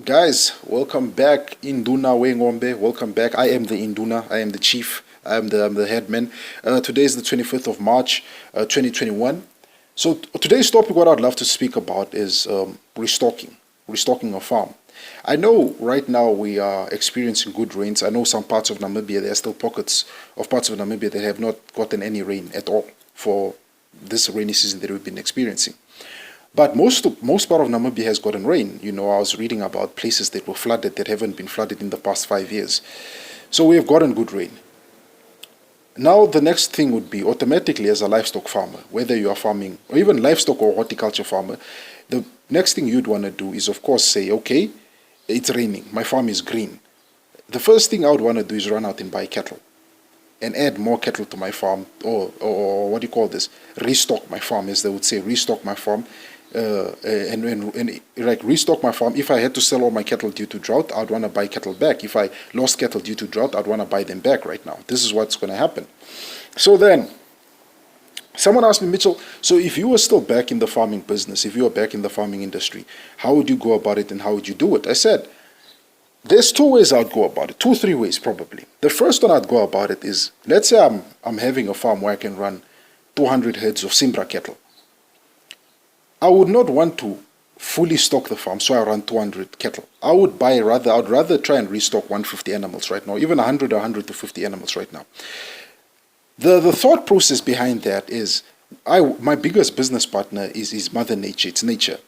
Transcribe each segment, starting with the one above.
Guys, welcome back. Induna Wengombe. Welcome back. I am the Induna. I am the chief. I'm the head man. Today is the 25th of March, 2021. So today's topic, what I'd love to speak about is restocking a farm. I know right now we are experiencing good rains. I know some parts of Namibia, there are still pockets of parts of Namibia that have not gotten any rain at all for this rainy season that we've been experiencing. But most part of Namibia has gotten rain. I was reading about places that were flooded that haven't been flooded in the past 5 years. So we have gotten good rain. Now the next thing would be automatically as a livestock farmer, whether you are farming or even livestock or horticulture farmer, the next thing you'd want to do is of course say, okay, it's raining, my farm is green. The first thing I would want to do is run out and buy cattle and add more cattle to my farm, or what do you call this? Restock my farm, as they would say, restock my farm. And like restock my farm. If I had to sell all my cattle due to drought, I'd want to buy cattle back. If I lost cattle due to drought, I'd want to buy them back right now. This is what's going to happen. So then, someone asked me, Mitchell, so if you were still back in the farming business, if you were back in the farming industry, how would you go about it and how would you do it? I said, there's two ways I'd go about it, two, three ways probably. The first one I'd go about it is, let's say I'm having a farm where I can run 200 heads of Simbra cattle. I would not want to fully stock the farm, so I run 200 cattle. I'd rather try and restock 150 animals right now, even 100 or 100 to 50 animals right now. The thought process behind that is, my biggest business partner is Mother Nature, it's nature.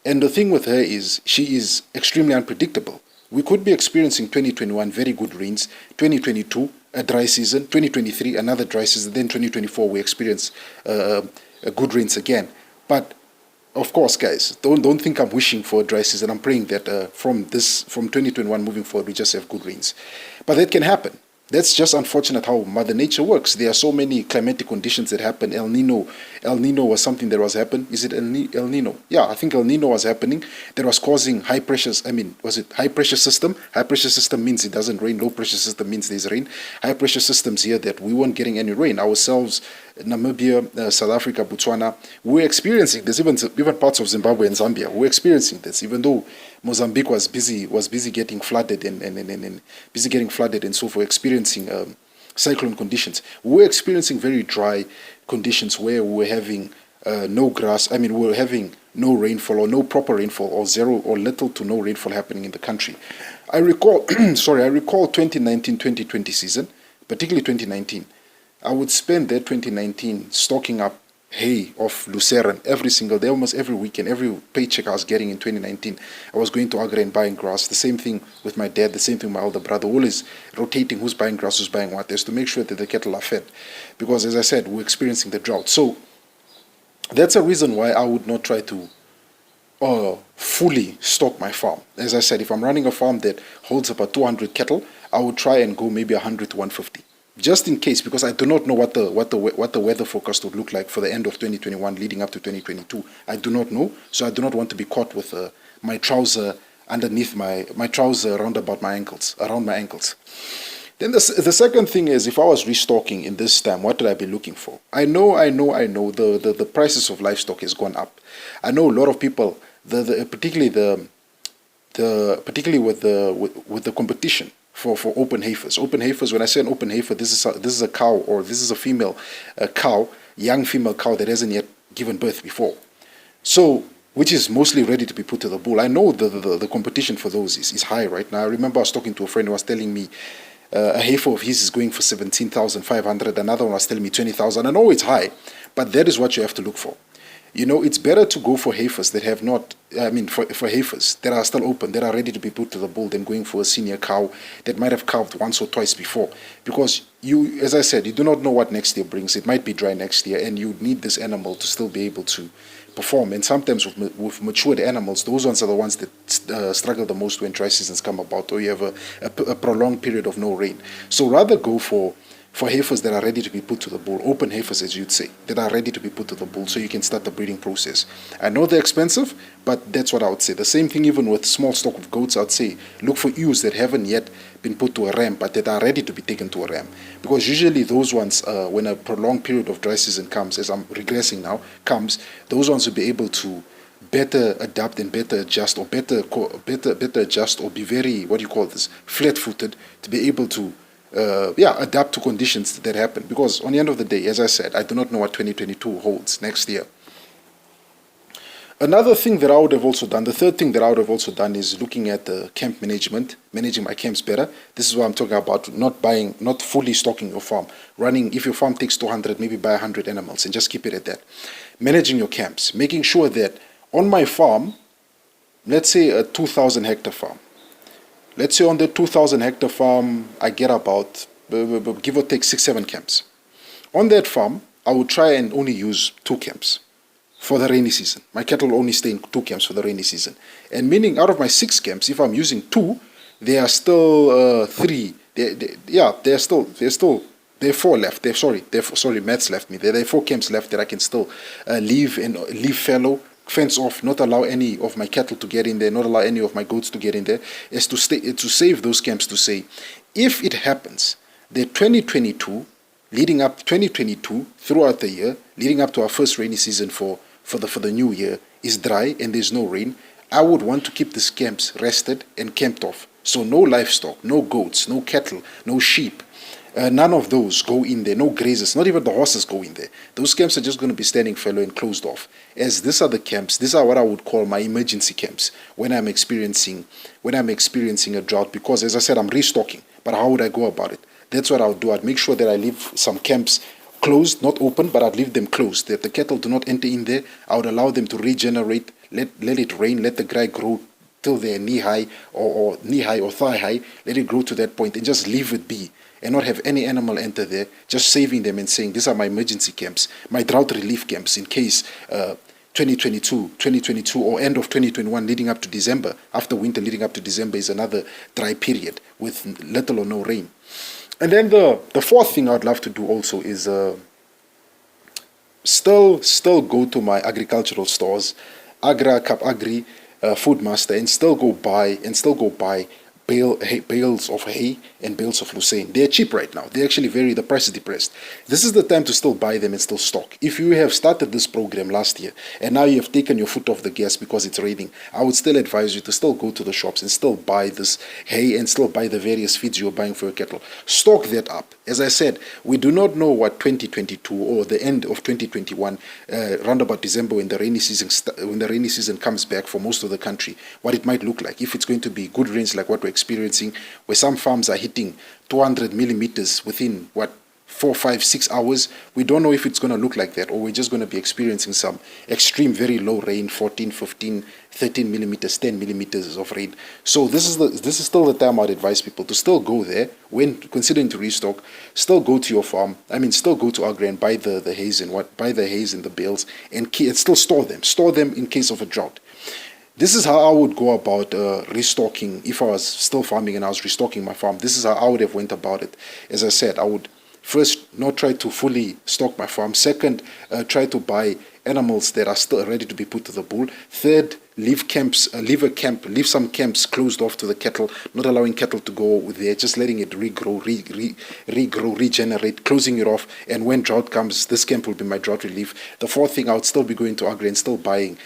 And the thing with her is, she is extremely unpredictable. We could be experiencing 2021 very good rains, 2022 a dry season, 2023 another dry season, then 2024 we experience good rains again. But of course, guys, don't think I'm wishing for a dry season. I'm praying that from 2021 moving forward, we just have good rains. But that can happen. That's just unfortunate how Mother Nature works. There are so many climatic conditions that happen. El Nino was something that was happening. Is it El Nino? Yeah, I think El Nino was happening. That was causing high pressures. I mean, was it high pressure system? High pressure system means it doesn't rain. Low pressure system means there's rain. High pressure systems here that we weren't getting any rain. Ourselves, Namibia, South Africa, Botswana, we're experiencing this. Even parts of Zimbabwe and Zambia, we're experiencing this. Even though Mozambique was busy getting flooded and busy getting flooded and so forth, experiencing cyclone conditions. We're experiencing very dry conditions where we're having no grass. I mean, we're having no rainfall or no proper rainfall or zero or little to no rainfall happening in the country. I recall, I recall 2019-2020 season, particularly 2019. I would spend that 2019 stocking up hay of lucerne every single day, almost every weekend, every paycheck I was getting in 2019. I was going to Agra and buying grass. The same thing with my dad, the same thing with my older brother, always rotating who's buying grass, who's buying what, is to make sure that the cattle are fed. Because as I said, we're experiencing the drought. So that's a reason why I would not try to fully stock my farm. As I said, if I'm running a farm that holds about 200 cattle, I would try and go maybe 100 to 150. Just in case, because I do not know what the weather forecast would look like for the end of 2021 leading up to 2022. I do not know, so I do not want to be caught with my trouser underneath my trouser around my ankles. Then the second thing is, if I was restocking in this time, what would I be looking for? I know the prices of livestock has gone up. I know a lot of people, particularly with the competition for open heifers. Open heifers, when I say an open heifer, this is a cow, or this is a female cow, young female cow that hasn't yet given birth before. So, which is mostly ready to be put to the bull. I know the competition for those is high right now. I remember I was talking to a friend who was telling me a heifer of his is going for 17,500. Another one was telling me 20,000. I know it's high, but that is what you have to look for. It's better to go for heifers that have not, for heifers that are still open, that are ready to be put to the bull, than going for a senior cow that might have calved once or twice before. Because you, as I said, you do not know what next year brings. It might be dry next year, and you need this animal to still be able to perform. And sometimes with matured animals, those ones are the ones that struggle the most when dry seasons come about, or you have a prolonged period of no rain. So rather go for heifers that are ready to be put to the bull, open heifers as you'd say, that are ready to be put to the bull, so you can start the breeding process. I know they're expensive, but that's what I would say. The same thing even with small stock of goats, I'd say look for ewes that haven't yet been put to a ram, but that are ready to be taken to a ram. Because usually those ones, when a prolonged period of dry season comes, as I'm regressing now, those ones will be able to better adapt and better adjust, or better adjust, or be very, what do you call this, flat-footed, to be able to adapt to conditions that happen. Because on the end of the day, as I said, I do not know what 2022 holds next year. Another thing that I would have also done, the third thing that I would have also done, is looking at the camp management, managing my camps better. This is what I'm talking about, not fully stocking your farm. Running, if your farm takes 200, maybe buy 100 animals and just keep it at that. Managing your camps, making sure that on my farm, let's say a 2,000 hectare farm. Let's say on the 2,000 hectare farm, I get about, give or take, 6-7 camps. On that farm, I would try and only use 2 camps for the rainy season. My cattle will only stay in 2 camps for the rainy season. And meaning out of my 6 camps, if I'm using 2, there are still 3. There are 4 left. Sorry, maths left me. There are 4 camps left that I can still leave fallow, fence off, not allow any of my cattle to get in there, not allow any of my goats to get in there, is to save those camps, to say, if it happens that 2022, leading up 2022, throughout the year, leading up to our first rainy season for the new year, is dry and there's no rain, I would want to keep these camps rested and camped off. So no livestock, no goats, no cattle, no sheep. None of those go in there, no grazers, not even the horses go in there. Those camps are just going to be standing fallow and closed off. As these are the camps, these are what I would call my emergency camps when I'm experiencing a drought, because as I said, I'm restocking. But how would I go about it? That's what I would do. I'd make sure that I leave some camps closed, not open, but I'd leave them closed, that the cattle do not enter in there. I would allow them to regenerate, let it rain, let the grass grow till they're knee-high or thigh-high, let it grow to that point, and just leave it be, and not have any animal enter there, just saving them and saying, these are my emergency camps, my drought relief camps, in case 2022 or end of 2021 leading up to December, after winter leading up to December, is another dry period with little or no rain. And then the fourth thing I'd love to do also is still go to my agricultural stores, Agra, Cap Agri, Foodmaster, and still go buy bales of hay and bales of lucerne. They're cheap right now. The price is depressed. This is the time to still buy them and still stock. If you have started this program last year and now you have taken your foot off the gas because it's raining, I would still advise you to still go to the shops and still buy this hay and still buy the various feeds you're buying for your cattle. Stock that up. As I said, we do not know what 2022 or the end of 2021, round about December, when the rainy season comes back for most of the country, what it might look like. If it's going to be good rains like what we're experiencing, where some farms are hitting 200 millimeters within 4, 5, 6 hours, we don't know if it's going to look like that, or we're just going to be experiencing some extreme, very low rain, 14, 15, 13 millimeters, 10 millimeters of rain. So this is still the time I'd advise people to still go there when considering to restock. Still go to your farm. Still go to Agra and buy the hays and the bales, and still store them in case of a drought. This is how I would go about restocking. If I was still farming and I was restocking my farm, this is how I would have went about it. As I said, I would first not try to fully stock my farm. Second, try to buy animals that are still ready to be put to the bull. Third, leave some camps closed off to the cattle, not allowing cattle to go there, just letting it regrow, regenerate, closing it off. And when drought comes, this camp will be my drought relief. The fourth thing, I would still be going to Agra and still buying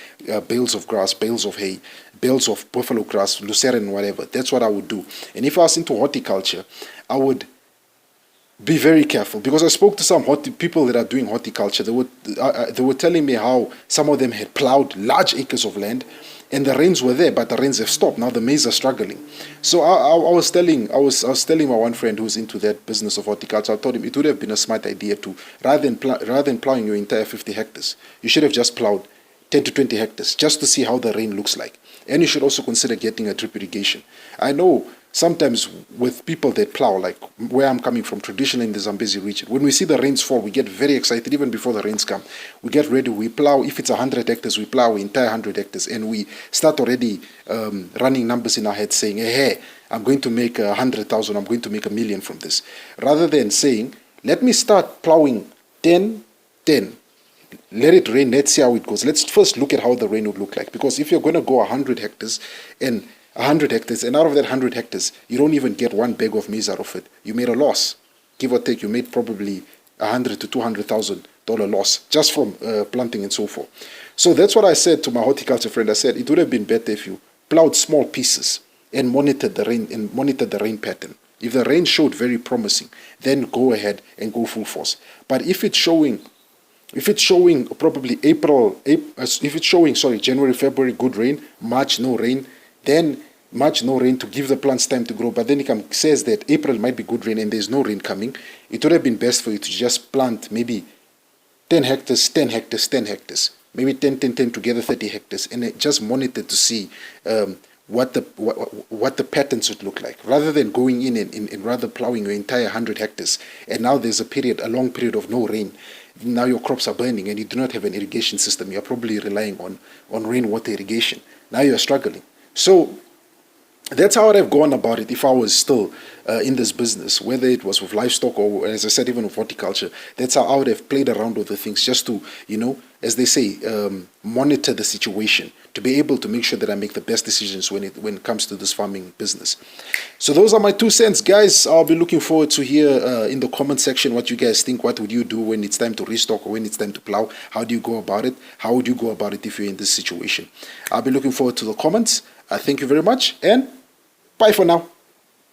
bales of grass, bales of hay, bales of buffalo grass, lucerne, whatever. That's what I would do. And if I was into horticulture, I would be very careful, because I spoke to some people that are doing horticulture. They were telling me how some of them had plowed large acres of land, and the rains were there, but the rains have stopped. Now the maize are struggling. So I was telling my one friend who's into that business of horticulture, I told him it would have been a smart idea to, rather than plowing your entire 50 hectares, you should have just plowed 10 to 20 hectares just to see how the rain looks like. And you should also consider getting a drip irrigation. I know sometimes with people that plow, like where I'm coming from, traditionally in the Zambezi region, when we see the rains fall, we get very excited even before the rains come. We get ready, we plow. If it's 100 hectares, we plow entire 100 hectares, and we start already running numbers in our head saying, hey, I'm going to make 100,000, I'm going to make $1 million from this. Rather than saying, let me start plowing 10, 10. Let it rain, let's see how it goes. Let's first look at how the rain would look like. Because if you're going to go 100 hectares, and out of that 100 hectares, you don't even get one bag of maize out of it, you made a loss. Give or take, you made probably 100 to 200,000 loss just from planting and so forth. So that's what I said to my horticulture friend. I said it would have been better if you plowed small pieces and monitored the rain pattern. If the rain showed very promising, then go ahead and go full force. But if it's showing probably January, February, good rain, March, no rain, then March, no rain to give the plants time to grow. But then it says that April might be good rain and there's no rain coming. It would have been best for you to just plant maybe 10 hectares, 10 hectares, 10 hectares, maybe 10, 10, 10 together, 30 hectares, and just monitor to see what the patterns would look like, rather than going in and rather plowing your entire 100 hectares. And now there's a long period of no rain. Now your crops are burning and you do not have an irrigation system. You're probably relying on rainwater irrigation. Now you're struggling. So that's how I'd have gone about it if I was still in this business, whether it was with livestock or, as I said, even with horticulture. That's how I would have played around with the things, just to, as they say, monitor the situation, to be able to make sure that I make the best decisions when it comes to this farming business. So those are my 2 cents, guys. I'll be looking forward to hear in the comment section what you guys think. What would you do when it's time to restock or when it's time to plow? How do you go about it? How would you go about it if you're in this situation? I'll be looking forward to the comments. Thank you very much, and bye for now.